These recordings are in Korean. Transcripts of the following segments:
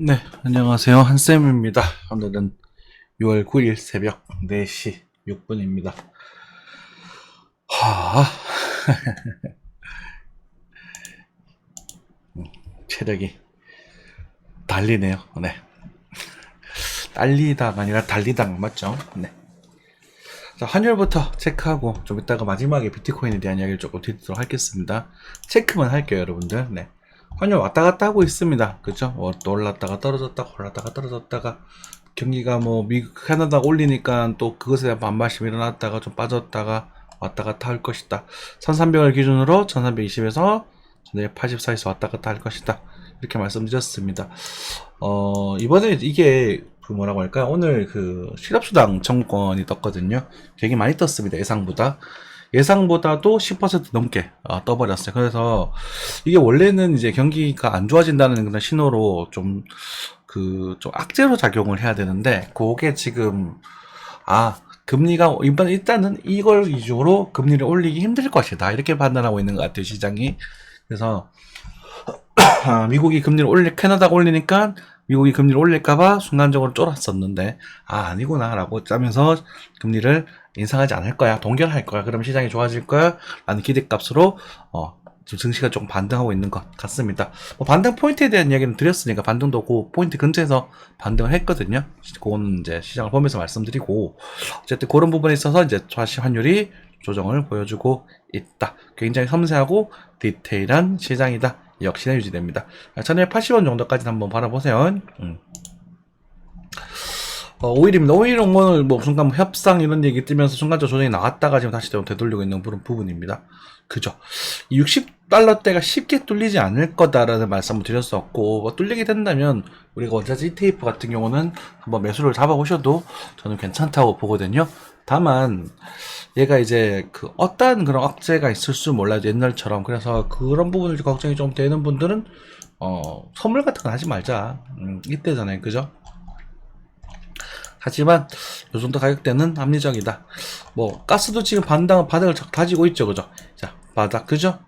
네, 안녕하세요. 한쌤입니다. 오늘은 6월 9일 새벽 4시 6분입니다. 하, 체력이 달리네요. 네. 달리다가 아니라 달리다 맞죠? 네. 자, 환율부터 체크하고 좀 이따가 마지막에 비트코인에 대한 이야기를 조금 드리도록 하겠습니다. 체크만 할게요, 여러분들. 네. 환율 왔다 갔다 하고 있습니다. 그죠? 또 올랐다가 떨어졌다가 올랐다가 떨어졌다가 경기가 뭐 미국 캐나다 올리니까 또 그것에 대한 반발심이 일어났다가 좀 빠졌다가 왔다 갔다 할 것이다. 1300을 기준으로 1320에서 1484에서 왔다 갔다 할 것이다. 이렇게 말씀드렸습니다. 이번에 이게 그 뭐라고 할까? 오늘 그 실업수당 청구권이 떴거든요. 되게 많이 떴습니다. 예상보다. 예상보다도 10% 넘게 떠버렸어요. 그래서 이게 원래는 이제 경기가 안 좋아진다는 그런 신호로 좀 좀 악재로 작용을 해야 되는데, 그게 지금, 금리가, 일단은 이걸 위주로 금리를 올리기 힘들 것이다. 이렇게 판단하고 있는 것 같아요, 시장이. 그래서, 미국이 금리를 캐나다가 올리니까 미국이 금리를 올릴까봐 순간적으로 쫄았었는데, 아니구나, 라고 짜면서 금리를 인상하지 않을 거야. 동결할 거야. 그럼 시장이 좋아질 거야. 라는 기대값으로, 증시가 조금 반등하고 있는 것 같습니다. 반등 포인트에 대한 이야기는 드렸으니까, 반등도 그 포인트 근처에서 반등을 했거든요. 그거는 이제 시장을 보면서 말씀드리고, 어쨌든 그런 부분에 있어서 이제 좌시 환율이 조정을 보여주고 있다. 굉장히 섬세하고 디테일한 시장이다. 역시나 유지됩니다. 1280원 정도까지 한번 바라보세요. 5일입니다. 5일은 오늘 뭐 순간 협상 이런 얘기 뜨면서 순간적 조정이 나왔다가 지금 다시 되돌리고 있는 그런 부분입니다. 그죠? 60달러대가 쉽게 뚫리지 않을 거다라는 말씀을 드렸었고, 뭐 뚫리게 된다면 우리가 원자재 ETF 같은 경우는 한번 매수를 잡아보셔도 저는 괜찮다고 보거든요. 다만 얘가 이제 그 어떠한 그런 억제가 있을 수 몰라요. 옛날처럼. 그래서 그런 부분을 걱정이 좀 되는 분들은 선물 같은 건 하지 말자. 이때잖아요. 그죠? 하지만 요 정도 가격대는 합리적이다. 뭐 가스도 지금 반등을 가지고 있죠. 그죠? 자, 바닥 그죠?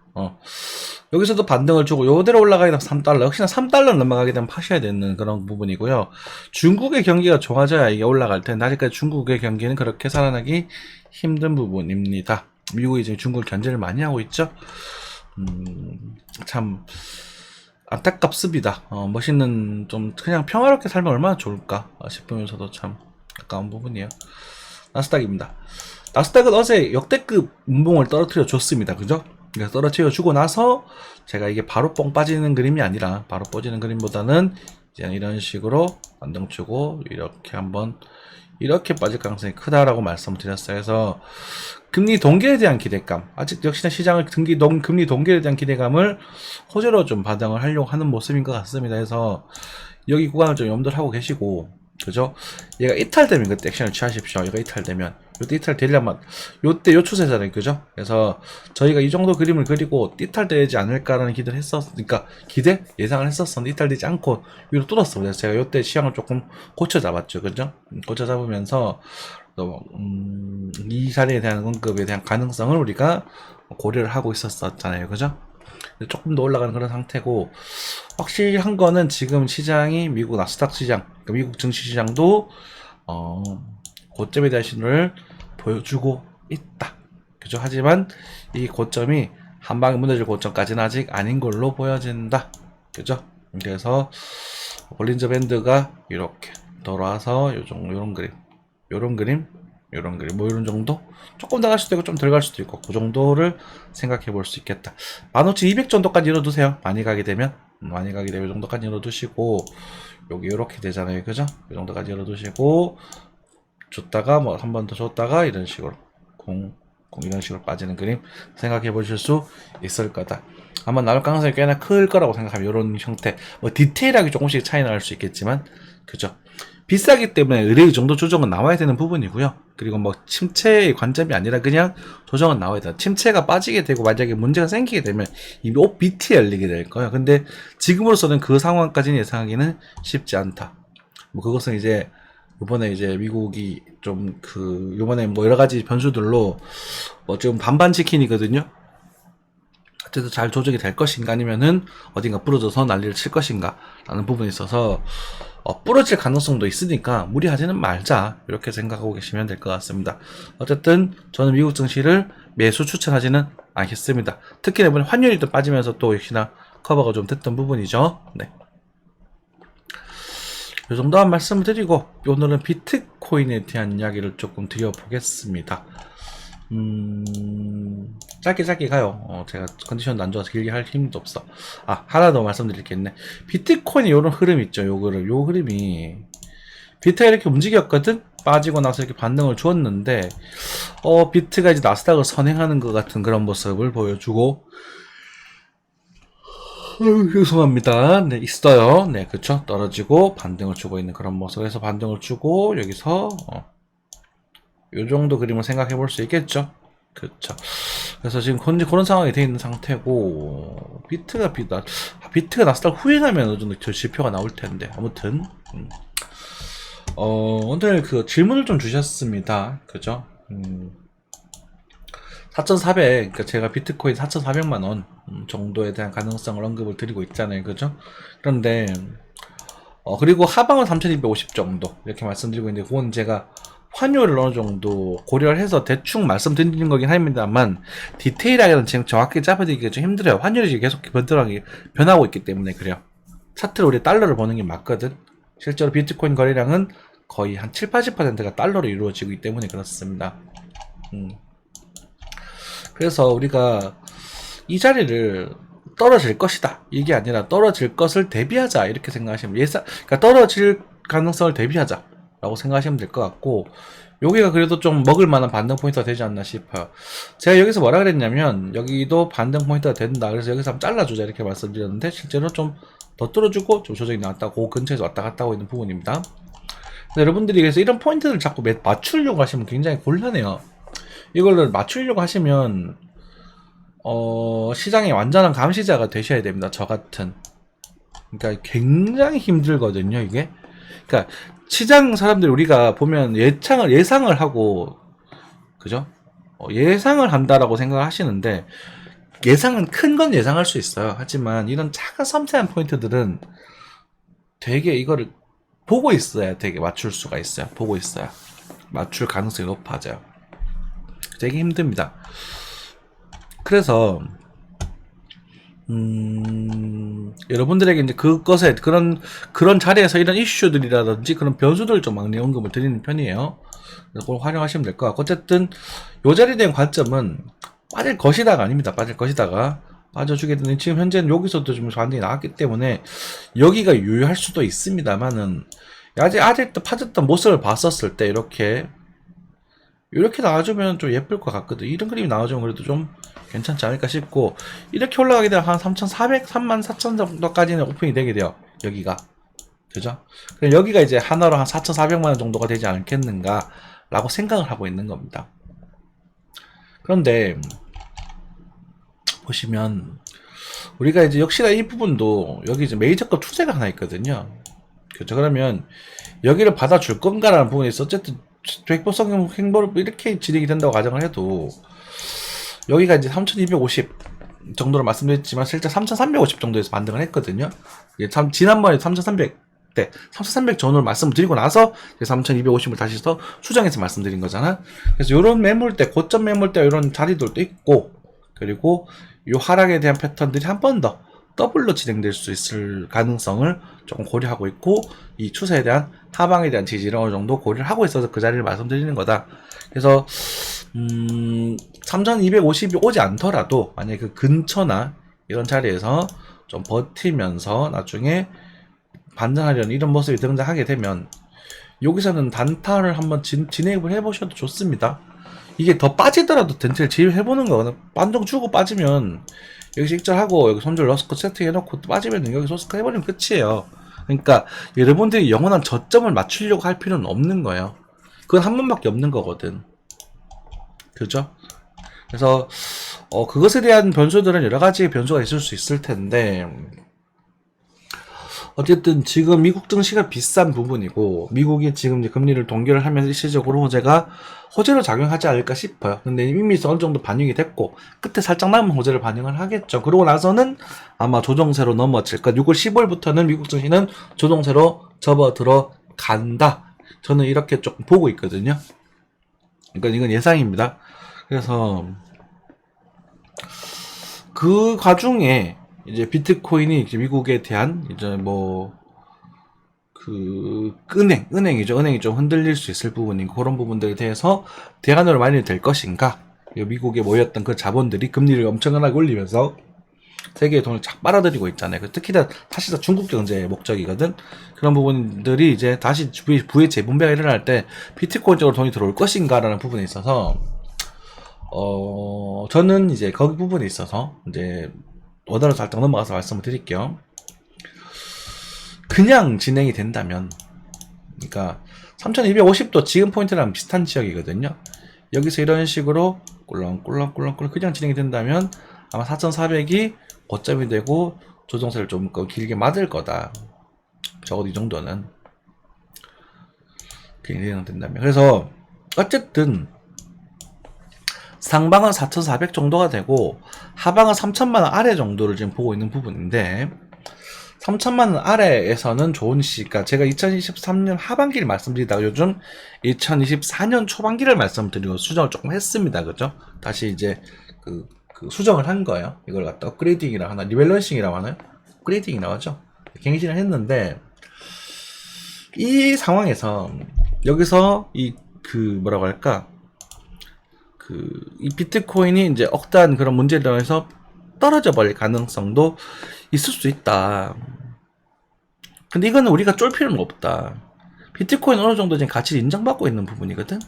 여기서도 반등을 주고 요대로 올라가게 되면 3달러, 역시나 3달러 넘어가게 되면 파셔야 되는 그런 부분이고요. 중국의 경기가 좋아져야 이게 올라갈 텐데 아직까지 중국의 경기는 그렇게 살아나기 힘든 부분입니다. 미국이 지금 중국을 견제를 많이 하고 있죠. 참 안타깝습니다. 멋있는 좀 그냥 평화롭게 살면 얼마나 좋을까 싶으면서도 참 가까운 부분이에요. 나스닥입니다. 나스닥은 어제 역대급 운봉을 떨어뜨려 줬습니다. 그죠? 그래서 떨어뜨려 주고 나서 제가 이게 바로 뻥 빠지는 그림이 아니라 바로 빠지는 그림보다는 이제 이런 식으로 반등 주고 이렇게 한번 이렇게 빠질 가능성이 크다라고 말씀드렸어요. 그래서 금리 동결에 대한 기대감, 아직 역시나 시장을 금리 동결에 대한 기대감을 호재로 좀 반등을 하려고 하는 모습인 것 같습니다. 그래서 여기 구간을 좀 염두를 하고 계시고, 그죠? 얘가 이탈되면 그때 액션을 취하십시오. 얘가 이탈되면. 요때 이탈되려면, 요때 요 추세잖아요. 그죠? 그래서 저희가 이 정도 그림을 그리고 이탈되지 않을까라는 기대를 했었으니까, 예상을 했었었는데 이탈되지 않고 위로 뚫었어. 그래서 제가 요때 시장을 조금 고쳐 잡았죠. 그죠? 고쳐 잡으면서, 이 자리에 대한 언급에 대한 가능성을 우리가 고려를 하고 있었잖아요. 그죠? 조금 더 올라가는 그런 상태고, 확실한 거는 지금 시장이 미국 나스닥 시장, 그러니까 미국 증시 시장도 고점에 대한 신호를 보여주고 있다. 그죠? 하지만 이 고점이 한 방에 무너질 고점까지는 아직 아닌 걸로 보여진다. 그죠? 그래서 볼린저 밴드가 이렇게 돌아와서 요런 그림, 요런 그림, 뭐 이런 정도? 조금 더 갈 수도 있고 좀 덜 갈 수도 있고 그 정도를 생각해 볼 수 있겠다. 15,200 정도까지 열어두세요. 많이 가게 되면 이 정도까지 열어두시고, 여기 이렇게 되잖아요. 그죠? 이 정도까지 열어두시고 줬다가 뭐 한 번 더 줬다가 이런 식으로 이런 식으로 빠지는 그림 생각해 보실 수 있을 거다. 아마 나올 가능성이 꽤나 클 거라고 생각하면 이런 형태, 뭐 디테일하게 조금씩 차이 날 수 있겠지만, 그죠? 비싸기 때문에 의뢰 정도 조정은 나와야 되는 부분이고요. 그리고 뭐 침체의 관점이 아니라 그냥 조정은 나와야 된다. 침체가 빠지게 되고 만약에 문제가 생기게 되면 이미 BT 열리게 될 거예요. 근데 지금으로서는 그 상황까지는 예상하기는 쉽지 않다. 뭐 그것은 이제 이번에 이제 미국이 좀 이번에 뭐 여러 가지 변수들로 뭐 지금 반반 치킨이거든요. 어쨌든 잘 조정이 될 것인가 아니면은 어딘가 부러져서 난리를 칠 것인가 라는 부분이 있어서 부러질 가능성도 있으니까 무리하지는 말자 이렇게 생각하고 계시면 될 것 같습니다. 어쨌든 저는 미국 증시를 매수 추천하지는 않겠습니다. 특히 이번에 환율이 또 빠지면서 또 역시나 커버가 좀 됐던 부분이죠. 네. 이 정도 한 말씀을 드리고 오늘은 비트코인에 대한 이야기를 조금 드려보겠습니다. 짧게 가요. 제가 컨디션도 안 좋아서 길게 할 힘도 없어. 하나 더 말씀드릴겠네. 비트코인의 요런 흐름 있죠. 요 흐름이 비트가 이렇게 움직였거든? 빠지고 나서 이렇게 반등을 주었는데 비트가 이제 나스닥을 선행하는 것 같은 그런 모습을 보여주고 죄송합니다. 네, 있어요. 네, 그쵸. 떨어지고 반등을 주고 있는 그런 모습에서 반등을 주고 여기서 요 정도 그림을 생각해 볼 수 있겠죠. 그쵸. 그래서 지금 그런 상황이 되어 있는 상태고 비트가 나스닥 후행하면 어느 정도 저 지표가 나올 텐데 아무튼 오늘 그 질문을 좀 주셨습니다. 그죠? 4,400, 그러니까 제가 비트코인 4,400만 원 정도에 대한 가능성을 언급을 드리고 있잖아요. 그죠? 그런데 그리고 하방은 3,250 정도 이렇게 말씀드리고 있는데 그건 제가 환율을 어느 정도 고려를 해서 대충 말씀드리는 거긴 합니다만 디테일하게는 지금 정확히 잡아드리기가 좀 힘들어요. 환율이 계속 변하고 있기 때문에 그래요. 차트를 우리 달러를 보는 게 맞거든. 실제로 비트코인 거래량은 거의 한 7, 80%가 달러로 이루어지기 때문에 그렇습니다. 그래서 우리가 이 자리를 떨어질 것이다 이게 아니라 떨어질 것을 대비하자 이렇게 생각하시면 그러니까 떨어질 가능성을 대비하자 라고 생각하시면 될 것 같고 여기가 그래도 좀 먹을 만한 반등 포인트가 되지 않나 싶어요. 제가 여기서 뭐라 그랬냐면 여기도 반등 포인트가 된다 그래서 여기서 한번 잘라주자 이렇게 말씀드렸는데 실제로 좀 더 뚫어주고 좀 조정이 나왔다 그 근처에서 왔다 갔다 하고 있는 부분입니다. 여러분들이 그래서 이런 포인트를 자꾸 맞추려고 하시면 굉장히 곤란해요. 이걸 맞추려고 하시면 시장의 완전한 감시자가 되셔야 됩니다. 저 같은. 그러니까 굉장히 힘들거든요, 이게. 그러니까 시장 사람들 우리가 보면 예상을 하고 그죠? 예상을 한다라고 생각을 하시는데 예상은 큰 건 예상할 수 있어요. 하지만 이런 작은 섬세한 포인트들은 되게 이거를 보고 있어야 되게 맞출 수가 있어요. 보고 있어야 맞출 가능성이 높아져요. 되게 힘듭니다. 그래서 여러분들에게 이제 그것에 그런 자리에서 이런 이슈들이라든지 그런 변수들을 좀 많이 언급을 드리는 편이에요. 그래서 그걸 활용하시면 될 것 같고 어쨌든 요 자리에 대한 관점은 빠질 것이다가 아닙니다. 빠질 것이다가 빠져주게 되는 지금 현재는 여기서도 좀 반등이 나왔기 때문에 여기가 유효할 수도 있습니다만은 아직 빠졌던 모습을 봤었을 때 이렇게 나와주면 좀 예쁠 것 같거든. 이런 그림이 나와주면 그래도 좀 괜찮지 않을까 싶고 이렇게 올라가게 되면 한 3,400, 34,000 정도까지는 오픈이 되게 돼요. 여기가. 그죠? 그럼 여기가 이제 하나로 한 4,400만원 정도가 되지 않겠는가 라고 생각을 하고 있는 겁니다. 그런데 보시면 우리가 이제 역시나 이 부분도 여기 이제 메이저급 추세가 하나 있거든요. 그렇죠? 그러면 여기를 받아줄 건가라는 부분에 있어 어쨌든 백보성 행보를 이렇게 진행이 된다고 가정을 해도 여기가 이제 3,250 정도로 말씀드렸지만 실제 3,350 정도에서 반등을 했거든요. 지난번에 3,300대 3,300 전후로 말씀을 드리고 나서 3,250을 다시 더 수정해서 말씀드린 거잖아. 그래서 이런 매물대, 고점 매물대 이런 자리들도 있고 그리고 이 하락에 대한 패턴들이 한 번 더 더블로 진행될 수 있을 가능성을 조금 고려하고 있고 이 추세에 대한 하방에 대한 지지를 어느 정도 고려를 하고 있어서 그 자리를 말씀드리는 거다. 그래서 3,250이 오지 않더라도 만약에 그 근처나 이런 자리에서 좀 버티면서 나중에 반등하려는 이런 모습이 등장하게 되면 여기서는 단타를 한번 진입을 해보셔도 좋습니다. 이게 더 빠지더라도 덴트를 진입해보는 거거든. 반등 주고 빠지면 여기서 익절하고 여기 손절 러스커 세팅해놓고 또 빠지면 여기 소스커 해버리면 끝이에요. 그러니까 여러분들이 영원한 저점을 맞추려고 할 필요는 없는 거예요. 그건 한 번밖에 없는 거거든. 그죠? 그래서 그것에 대한 변수들은 여러 가지 변수가 있을 수 있을 텐데 어쨌든 지금 미국 증시가 비싼 부분이고 미국이 지금 이제 금리를 동결을 하면서 일시적으로 호재로 작용하지 않을까 싶어요. 근데 이미 어느 정도 반영이 됐고 끝에 살짝 남은 호재를 반영을 하겠죠. 그러고 나서는 아마 조정세로 넘어질 것. 6월 15일부터는 미국 증시는 조정세로 접어 들어간다. 저는 이렇게 조금 보고 있거든요. 그러니까 이건 예상입니다. 그래서 그 과중에 이제 비트코인이 이제 미국에 대한 이제 은행이죠. 은행이 좀 흔들릴 수 있을 부분인 그런 부분들에 대해서 대안으로 마련이 될 것인가. 미국에 모였던 그 자본들이 금리를 엄청나게 올리면서 세계의 돈을 착 빨아들이고 있잖아요. 특히 사실 다 중국 경제의 목적이거든. 그런 부분들이 이제 다시 부의 재분배가 일어날 때 비트코인 쪽으로 돈이 들어올 것인가라는 부분에 있어서 저는 이제 거기 부분에 있어서 이제 원화로 살짝 넘어가서 말씀을 드릴게요. 그냥 진행이 된다면, 그러니까 3250도 지금 포인트랑 비슷한 지역이거든요. 여기서 이런 식으로 꿀렁꿀렁 그냥 진행이 된다면 아마 4400이 고점이 되고 조정세를 좀 길게 맞을 거다. 적어도 이 정도는 진행된다면. 그래서 어쨌든 상방은 4400 정도가 되고 하방은 3000만원 아래 정도를 지금 보고 있는 부분인데 3000만원 아래에서는 좋은 시가, 제가 2023년 하반기를 말씀드리다가 요즘 2024년 초반기를 말씀드리고 수정을 조금 했습니다. 그죠? 다시 이제 그 수정을 한 거예요. 이걸 갖다 업그레이딩이라고 하나, 리밸런싱이라고 하나요? 업그레이딩이라고 하죠. 갱신을 했는데 이 상황에서 여기서 뭐라고 할까? 이 비트코인이 이제 억다한 그런 문제로 해서 떨어져 버릴 가능성도 있을 수 있다. 근데 이거는 우리가 쫄 필요는 없다. 비트코인 어느 정도 지금 가치를 인정받고 있는 부분이거든.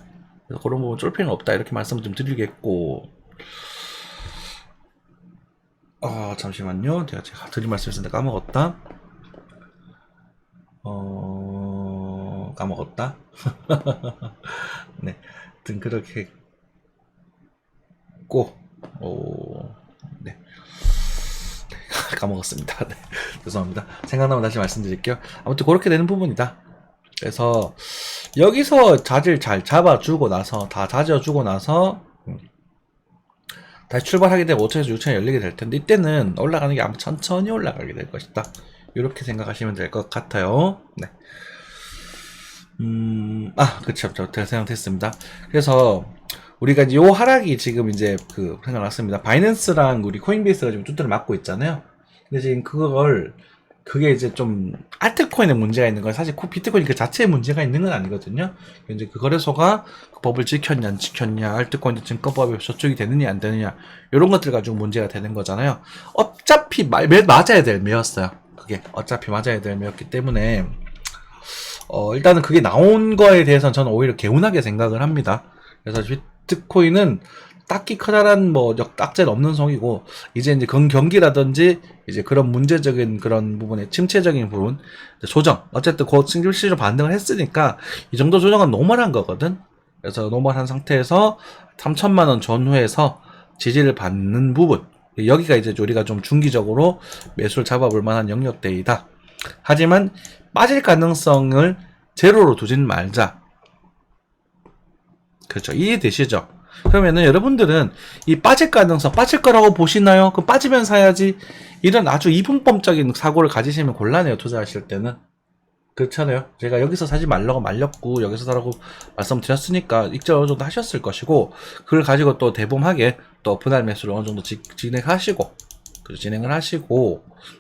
그래서 그런 부분 쫄 필요는 없다. 이렇게 말씀을 좀 드리겠고. 잠시만요. 제가 드릴 말씀 있었는데 까먹었다. 까먹었다. 네. 하여튼 그렇게 네. 까먹었습니다. 네. 죄송합니다. 생각나면 다시 말씀드릴게요. 아무튼 그렇게 되는 부분이다. 그래서 여기서 자질 잘 잡아주고 나서 다 다져주고 나서 다시 출발하게 되면 5천에서 6천이 열리게 될 텐데 이때는 올라가는 게 아마 천천히 올라가게 될 것이다. 이렇게 생각하시면 될 것 같아요. 네. 그쵸. 제가 생각했습니다. 그래서 우리가 이제 요 하락이 지금 이제 생각났습니다. 바이낸스랑 우리 코인베이스가 지금 뚜드려 맞고 있잖아요. 근데 지금 그게 이제 좀 알트코인에 문제가 있는 건 사실 비트코인 그 자체에 문제가 있는 건 아니거든요. 이제 그 거래소가 그 법을 지켰냐 안 지켰냐, 알트코인 증권법이 저쪽이 되느냐 안 되느냐 이런 것들 가지고 문제가 되는 거잖아요. 어차피 맞아야 될 매였어요. 그게 어차피 맞아야 될 매였기 때문에 일단은 그게 나온 거에 대해서는 저는 오히려 개운하게 생각을 합니다. 그래서 비트코인은 딱히 커다란 악재는 없는 성이고 이제 경기라든지 이제 그런 문제적인 그런 부분에 침체적인 부분 조정, 어쨌든 곧 실질적으로 반등을 했으니까 이 정도 조정은 노멀한 거거든. 그래서 노멀한 상태에서 3000만원 전후에서 지지를 받는 부분, 여기가 이제 우리가 좀 중기적으로 매수를 잡아볼 만한 영역대이다. 하지만 빠질 가능성을 제로로 두진 말자. 그렇죠. 이해되시죠? 그러면은 여러분들은 이 빠질 거라고 보시나요? 그럼 빠지면 사야지. 이런 아주 이분법적인 사고를 가지시면 곤란해요. 투자하실 때는. 그렇잖아요. 제가 여기서 사지 말라고 말렸고 여기서 사라고 말씀드렸으니까 익절 어느 정도 하셨을 것이고 그걸 가지고 또 대범하게 또 분할 매수를 어느 정도 진행을 하시고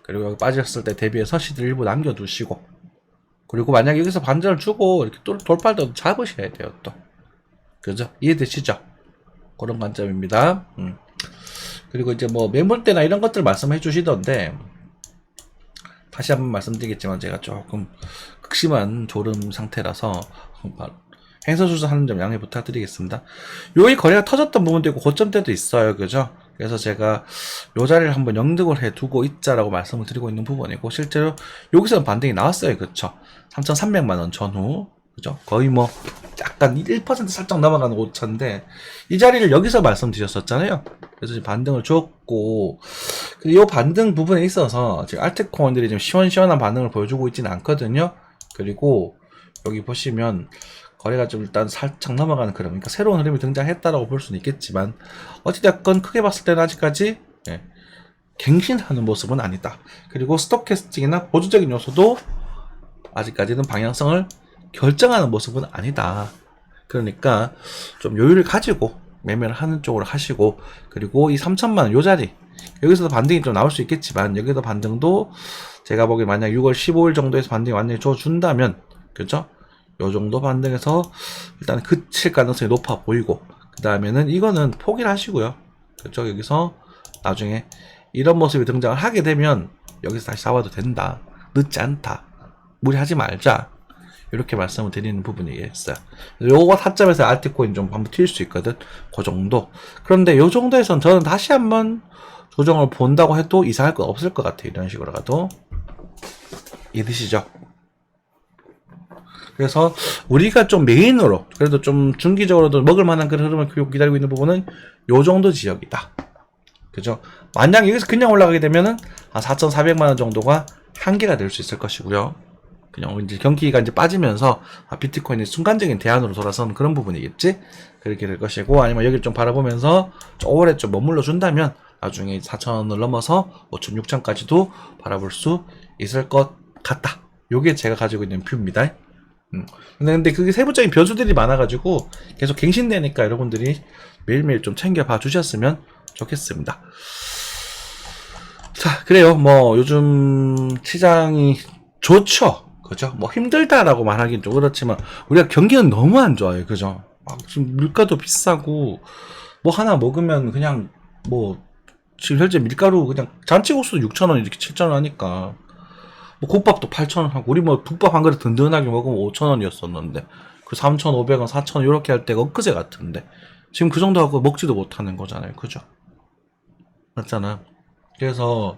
그리고 여기 빠졌을 때 대비해서 시들 일부 남겨두시고 그리고 만약에 여기서 반전을 주고 이렇게 또 돌파할 때 잡으셔야 돼요. 또 그죠? 이해되시죠? 그런 관점입니다. 그리고 이제 매물대나 이런 것들 말씀해 주시던데 다시 한번 말씀드리겠지만 제가 조금 극심한 졸음 상태라서 행선수술하는 점 양해 부탁드리겠습니다. 요일 거래가 터졌던 부분도 있고 고점대도 있어요. 그죠? 그래서 제가 요 자리를 한번 영득을 해 두고 있자라고 말씀을 드리고 있는 부분이고 실제로 여기서는 반등이 나왔어요. 그쵸? 3,300만원 전후 그죠? 거의 뭐 약간 1% 살짝 넘어가는 오차인데 이 자리를 여기서 말씀드렸었잖아요. 그래서 지금 반등을 줬고 이 반등 부분에 있어서 지금 알트코인들이 좀 시원시원한 반응을 보여주고 있지는 않거든요. 그리고 여기 보시면 거래가 좀 일단 살짝 넘어가는 그런, 그러니까 새로운 흐름이 등장했다라고 볼 수는 있겠지만 어찌됐건 크게 봤을 때는 아직까지 갱신하는 모습은 아니다. 그리고 스톡캐스팅이나 보조적인 요소도 아직까지는 방향성을 결정하는 모습은 아니다. 그러니까 좀 여유를 가지고 매매를 하는 쪽으로 하시고, 그리고 이 3천만원 요 자리 여기서도 반등이 좀 나올 수 있겠지만 여기서 반등도 제가 보기에 만약 6월 15일 정도에서 반등이 완전히 줘준다면, 그죠? 요 정도 반등에서 일단 그칠 가능성이 높아 보이고, 그 다음에는 이거는 포기를 하시고요. 그죠? 여기서 나중에 이런 모습이 등장을 하게 되면 여기서 다시 잡아도 된다. 늦지 않다. 무리하지 말자. 이렇게 말씀을 드리는 부분이겠어요. 요거 타점에서 알트코인 좀 한번 튈 수 있거든. 그 정도. 그런데 요 정도에선 저는 다시 한번 조정을 본다고 해도 이상할 거 없을 것 같아요. 이런 식으로 가도. 이해되시죠? 그래서 우리가 좀 메인으로, 그래도 좀 중기적으로도 먹을 만한 그런 흐름을 기다리고 있는 부분은 요 정도 지역이다. 그죠? 만약 여기서 그냥 올라가게 되면은 한 4,400만원 정도가 한계가 될 수 있을 것이고요. 그냥 이제 경기가 이제 빠지면서 비트코인이 순간적인 대안으로 돌아서는 그런 부분이겠지? 그렇게 될 것이고, 아니면 여기를 좀 바라보면서 오래 좀 머물러 준다면 나중에 4,000원을 넘어서 5,000, 6,000까지도 바라볼 수 있을 것 같다. 요게 제가 가지고 있는 뷰입니다. 근데 그게 세부적인 변수들이 많아가지고 계속 갱신되니까 여러분들이 매일매일 좀 챙겨봐 주셨으면 좋겠습니다. 자, 그래요. 뭐 요즘 시장이 좋죠. 그죠? 뭐 힘들다라고 말하기는 좀 그렇지만 우리가 경기는 너무 안 좋아요. 그죠? 막 지금 물가도 비싸고 뭐 하나 먹으면 그냥 뭐 지금 현재 밀가루 그냥 잔치국수도 6,000원 이렇게 7,000원 하니까 뭐 국밥도 8,000원 하고, 우리 뭐 국밥 한 그릇 든든하게 먹으면 5,000원이었었는데 그 3,500원, 4,000원 이렇게 할 때가 엊그제 같은데 지금 그 정도 하고 먹지도 못하는 거잖아요. 그죠? 맞잖아. 그래서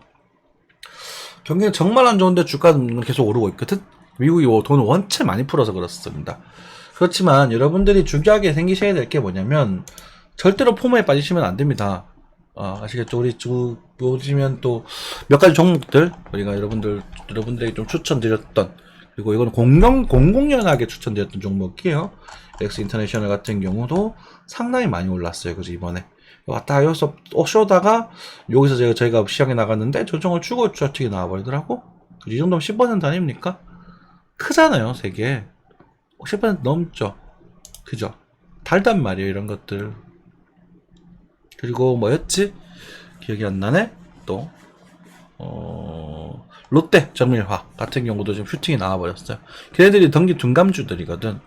경기는 정말 안 좋은데 주가는 계속 오르고 있거든. 미국이 돈을 원체 많이 풀어서 그렇습니다. 그렇지만 여러분들이 중요하게 생기셔야 될 게 뭐냐면 절대로 포모에 빠지시면 안 됩니다. 아시겠죠? 우리 보시면 또 몇 가지 종목들 우리가 여러분들에게 좀 추천드렸던, 그리고 이건 공공연하게 추천드렸던 종목이에요. 렉스 인터내셔널 같은 경우도 상당히 많이 올랐어요. 그죠? 이번에 왔다 여기서 쇼다가 여기서 저희가 시장에 나갔는데 조정을 주고 저쪽에 나와버리더라고. 이 정도면 10% 아닙니까? 크잖아요. 세계 10% 넘죠. 그죠? 달단 말이에요. 이런 것들. 그리고 뭐였지? 기억이 안 나네. 또 롯데 정밀화 같은 경우도 지금 슈팅이 나와버렸어요. 걔네들이 등기 둔감주들이거든.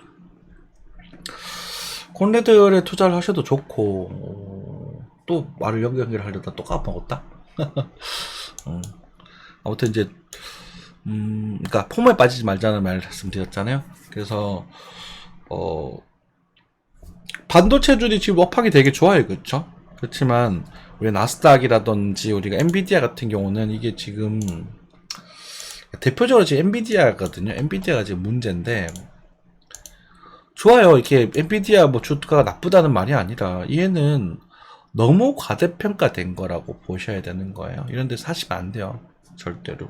콘레들에 투자를 하셔도 좋고, 또 말을 연결하려다 또 까먹었다. 아무튼 이제 그러니까 포모에 빠지지 말자는 말씀드렸잖아요. 그래서 반도체들이 지금 업황이 되게 좋아요. 그렇죠? 그렇지만 우리 나스닥이라든지 우리가 엔비디아 같은 경우는 이게 지금 대표적으로 지금 엔비디아거든요. 엔비디아가 지금 문제인데, 좋아요. 이렇게 엔비디아 뭐 주가가 나쁘다는 말이 아니라 얘는 너무 과대평가된 거라고 보셔야 되는 거예요. 이런 데 사시면 안 돼요. 절대로.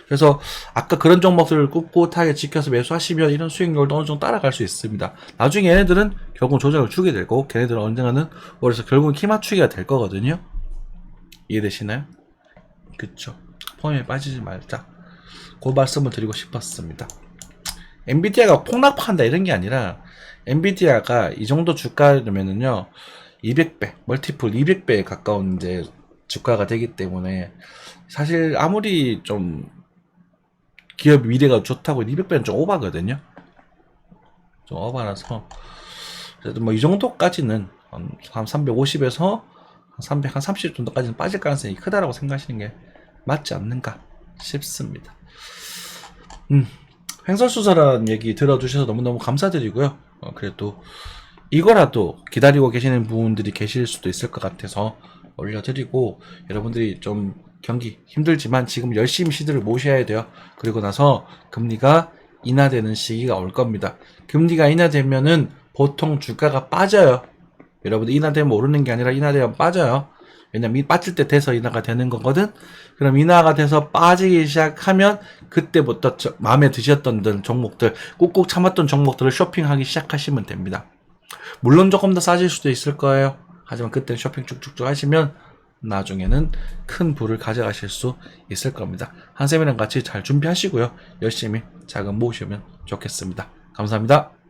그래서 아까 그런 종목들을 꿋꿋하게 지켜서 매수하시면 이런 수익률도 어느 정도 따라갈 수 있습니다. 나중에 얘네들은 결국 조정을 주게 되고, 걔네들은 언젠가는 그래서 결국은 키 맞추기가 될 거거든요. 이해되시나요? 그쵸. 포함에 빠지지 말자. 그 말씀을 드리고 싶었습니다. 엔비디아가 폭락한다 이런 게 아니라, 엔비디아가 이 정도 주가면은요 200배, 멀티플 200배에 가까운 이제 주가가 되기 때문에, 사실 아무리 좀 기업 미래가 좋다고 200배는 좀 오바거든요. 좀 오바라서 그래도 뭐 이 정도까지는 한 350에서 한 30 정도까지는 빠질 가능성이 크다라고 생각하시는 게 맞지 않는가 싶습니다. 횡설수설한 얘기 들어주셔서 너무너무 감사드리고요. 그래도 이거라도 기다리고 계시는 분들이 계실 수도 있을 것 같아서 올려드리고, 여러분들이 좀 경기 힘들지만 지금 열심히 시드를 모셔야 돼요. 그리고 나서 금리가 인하되는 시기가 올 겁니다. 금리가 인하되면은 보통 주가가 빠져요. 여러분들 인하되면 오르는 게 아니라 인하되면 빠져요. 왜냐면 빠질 때 돼서 인하가 되는 거거든. 그럼 인하가 돼서 빠지기 시작하면 그때부터 마음에 드셨던 종목들, 꾹꾹 참았던 종목들을 쇼핑하기 시작하시면 됩니다. 물론 조금 더 싸질 수도 있을 거예요. 하지만 그때 쇼핑 쭉쭉쭉 하시면 나중에는 큰 부를 가져가실 수 있을 겁니다. 한쌤이랑 같이 잘 준비하시고요. 열심히 자금 모으시면 좋겠습니다. 감사합니다.